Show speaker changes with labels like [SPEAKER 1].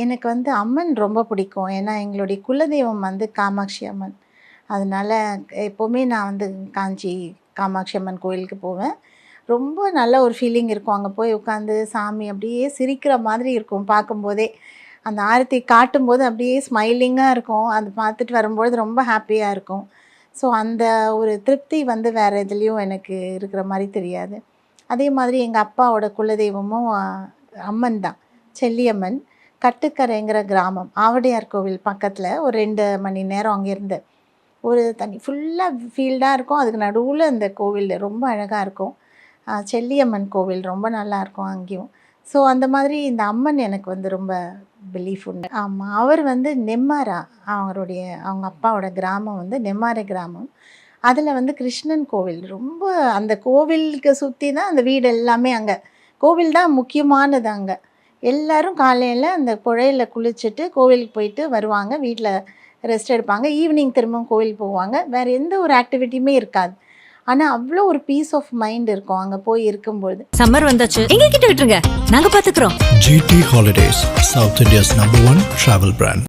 [SPEAKER 1] எனக்கு வந்து அம்மன் ரொம்ப பிடிக்கும். ஏன்னா எங்களுடைய குலதெய்வம் வந்து காமாட்சி அம்மன். அதனால எப்போவுமே நான் வந்து காஞ்சி காமாட்சி அம்மன் கோயிலுக்கு போவேன். ரொம்ப நல்ல ஒரு ஃபீலிங் இருக்கும். அங்கே போய் உட்காந்து சாமி அப்படியே சிரிக்கிற மாதிரி இருக்கும் பார்க்கும்போதே. அந்த ஆரத்தி காட்டும்போது அப்படியே ஸ்மைலிங்காக இருக்கும். அது பார்த்துட்டு வரும்பொழுது ரொம்ப ஹாப்பியாக இருக்கும். ஸோ அந்த ஒரு திருப்தி வந்து வேறு எதுலேயும் எனக்கு இருக்கிற மாதிரி தெரியாது. அதே மாதிரி எங்கள் அப்பாவோட குலதெய்வமும் அம்மன் தான், செல்லியம்மன். கட்டுக்கரைங்கிற கிராமம், ஆவடையார் கோவில் பக்கத்தில் ஒரு 2 மணி நேரம் அங்கேருந்து. ஒரு தனி ஃபுல்லாக ஃபீல்டாக இருக்கும். அதுக்கு நடுவில் இந்த கோவில் ரொம்ப அழகாக இருக்கும். செல்லியம்மன் கோவில் ரொம்ப நல்லாயிருக்கும் அங்கேயும். ஸோ அந்த மாதிரி இந்த அம்மன் எனக்கு வந்து ரொம்ப பிலீஃப் உண்டு. ஆமாம், அவர் வந்து நெம்மாரா, அவங்க அப்பாவோட கிராமம் வந்து நெம்மாரை கிராமம். அதில் வந்து கிருஷ்ணன் கோவில் ரொம்ப, அந்த கோவிலுக்கு சுற்றி தான் அந்த வீடு எல்லாமே. அங்கே கோவில் தான் முக்கியமானது. அங்கே எல்லோரும் காலையில் அந்த புழையில் குளிச்சுட்டு கோவிலுக்கு போயிட்டு வருவாங்க, வீட்டில் ரெஸ்ட் எடுப்பாங்க. ஈவினிங் திரும்பவும் கோவில் போவாங்க. வேறு எந்த ஒரு ஆக்டிவிட்டியுமே இருக்காது. ஆனால் அவ்வளோ ஒரு பீஸ் ஆஃப் மைண்ட் இருக்கும் அங்கே போய் இருக்கும்போது.
[SPEAKER 2] சம்மர் வந்தாச்சு, எங்க கிட்ட விட்டுருங்க, நாங்க பாத்துக்கிறோம்.
[SPEAKER 3] GT Holidays, South India's #1 travel brand.